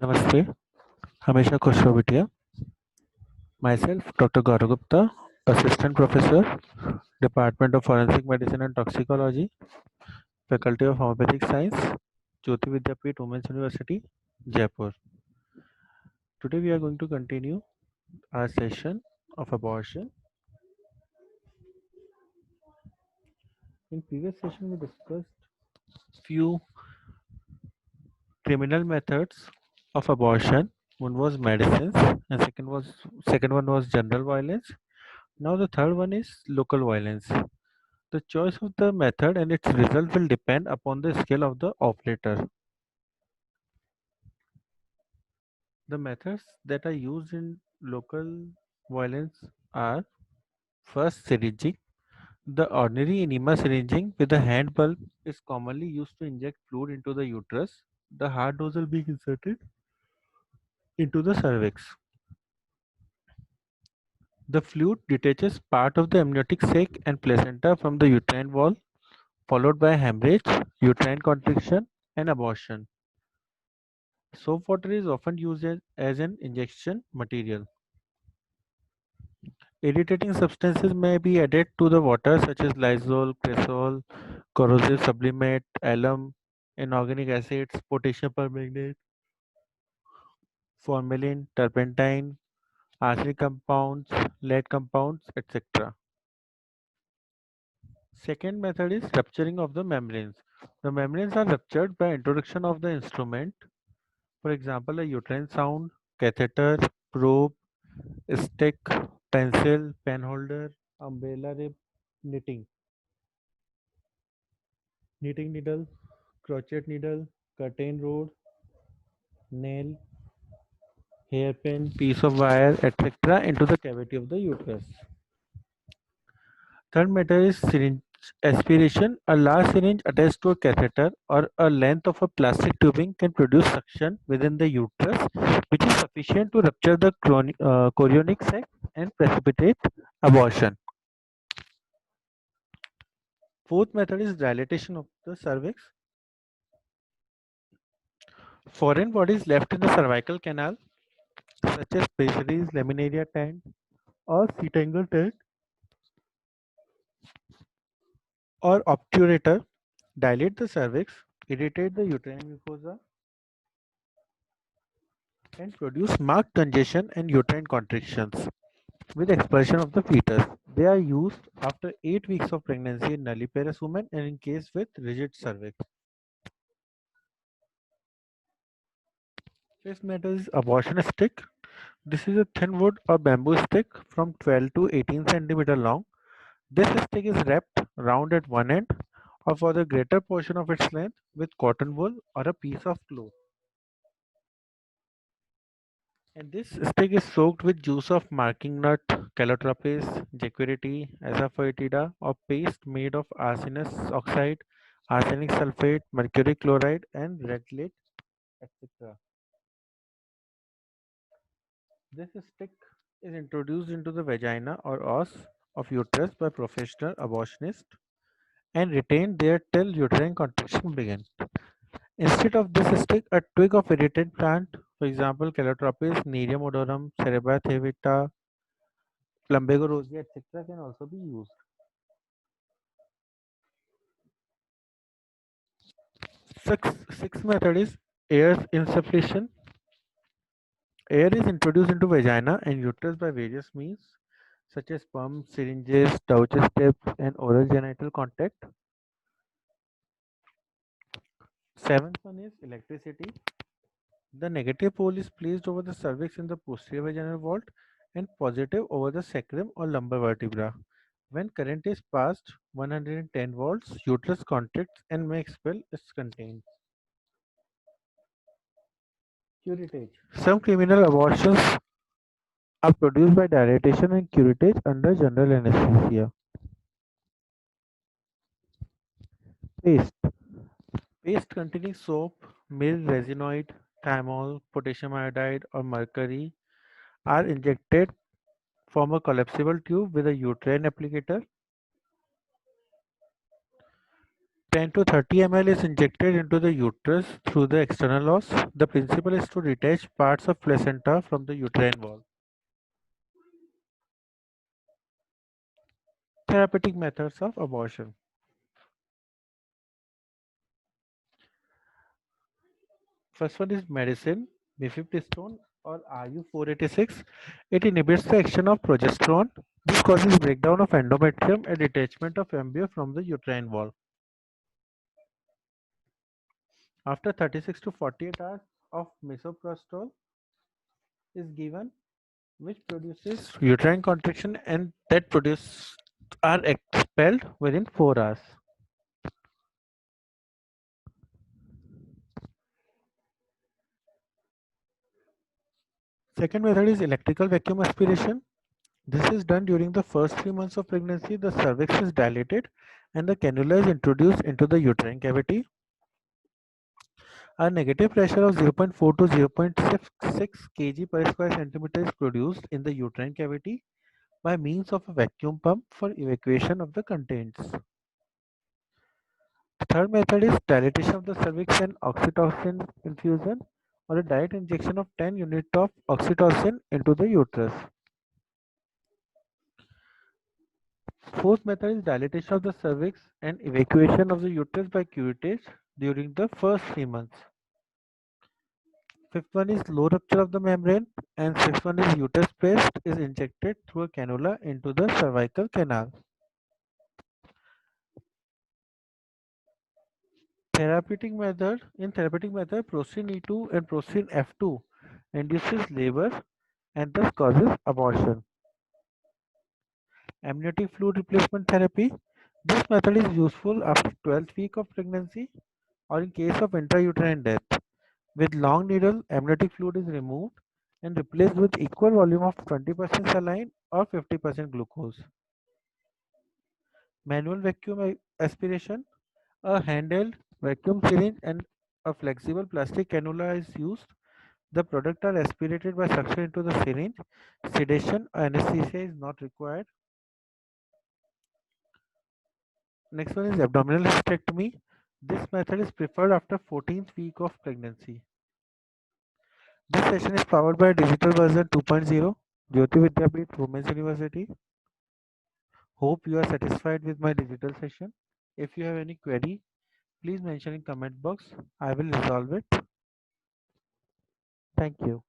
नमस्ते, हमेशा खुश रहो बिटिया। Myself, Dr. Gaurav Gupta, Assistant Professor, Department of Forensic Medicine and Toxicology, Faculty of Homeopathic Science, Jyoti Vidyapeeth Women's University, Jaipur. Today we are going to continue our session of abortion. In previous session we discussed few criminal methods of abortion. One was medicines and second one was general violence. Now the third one is local violence. The choice of the method and its result will depend upon the skill of the operator. The methods that are used in local violence are: first, syringing. The ordinary enema syringing with a hand bulb is commonly used to inject fluid into the uterus. The hard nozzle being inserted into the cervix. The fluid detaches part of the amniotic sac and placenta from the uterine wall, followed by hemorrhage, uterine contraction, and abortion. Soap water is often used as an injection material. Irritating substances may be added to the water such as Lysol, Cresol, corrosive sublimate, alum, inorganic acids, potassium permanganate, formalin, turpentine, arsenic compounds, lead compounds, etc. Second method is rupturing of the membranes. The membranes are ruptured by introduction of the instrument, for example, a uterine sound, catheter, probe, stick, pencil, pen holder, umbrella rib, knitting, knitting needle, crochet needle, curtain rod, nail, hairpin, piece of wire, etc. into the cavity of the uterus. Third method is syringe aspiration. A large syringe attached to a catheter or a length of a plastic tubing can produce suction within the uterus, which is sufficient to rupture the chorionic sac and precipitate abortion. Fourth method is dilatation of the cervix. Foreign bodies left in the cervical canal, such as pessaries, laminaria tent, or cetangle tent, or obturator, dilate the cervix, irritate the uterine mucosa, and produce marked congestion and uterine contractions with expulsion of the fetus. They are used after 8 weeks of pregnancy in nulliparous women and in case with rigid cervix. Fifth method is abortion stick. This is a thin wood or bamboo stick from 12 to 18 centimeter long. This stick is wrapped round at one end or for the greater portion of its length with cotton wool or a piece of cloth. And this stick is soaked with juice of marking nut, calotropis, jacuity, asafoetida, or paste made of arsenous oxide, arsenic sulfate, mercury chloride, and red lead, etc. This stick is introduced into the vagina or os of uterus by professional abortionist and retained there till uterine contraction begin. Instead of this stick, a twig of irritant plant, for example, calotropis, Nerium odorum, Cerebra thevita, Plumbago rosea, etc., can also be used. Sixth method is air insufflation. Air is introduced into vagina and uterus by various means, such as pumps, syringes, Dauch's tips, and oral genital contact. Seventh one is electricity. The negative pole is placed over the cervix in the posterior vaginal vault and positive over the sacrum or lumbar vertebra. When current is passed 110 volts, uterus contracts and may expel its contents. Curettage. Some criminal abortions are produced by dilatation and curettage under general anesthesia. Paste. Paste containing soap, mild resinoid, thymol, potassium iodide, or mercury are injected from a collapsible tube with a uterine applicator. 10 to 30 ml is injected into the uterus through the external os. The principle is to detach parts of placenta from the uterine wall. Therapeutic methods of abortion. First one is medicine, mifepristone or RU486. It inhibits the action of progesterone. This causes breakdown of endometrium and detachment of embryo from the uterine wall. After 36 to 48 hours of misoprostol is given, which produces uterine contraction and that produce are expelled within 4 hours. Second method is electrical vacuum aspiration. This is done during the first 3 months of pregnancy. The cervix is dilated and the cannula is introduced into the uterine cavity. A negative pressure of 0.4 to 0.6 kg per square centimeter is produced in the uterine cavity by means of a vacuum pump for evacuation of the contents. The third method is dilatation of the cervix and oxytocin infusion or a direct injection of 10 units of oxytocin into the uterus. Fourth method is dilatation of the cervix and evacuation of the uterus by curettage during the first 3 months. Fifth one is low rupture of the membrane, and sixth one is uterus paste is injected through a cannula into the cervical canal. Therapeutic method, Prostrin E2 and Prostrin F2 induces labor and thus causes abortion. Amniotic fluid replacement therapy. This method is useful after 12th week of pregnancy or in case of intrauterine death. With long needle, amniotic fluid is removed and replaced with equal volume of 20% saline or 50% glucose. Manual vacuum aspiration. A handheld vacuum syringe and a flexible plastic cannula is used. The product are aspirated by suction into the syringe. Sedation or anesthesia is not required. Next one is abdominal hysterectomy. This method is preferred after 14th week of pregnancy. This session is powered by digital version 2.0, Jyoti Vidyapeeth Women's University. Hope you are satisfied with my digital session. If you have any query, please mention in comment box. I will resolve it. Thank you.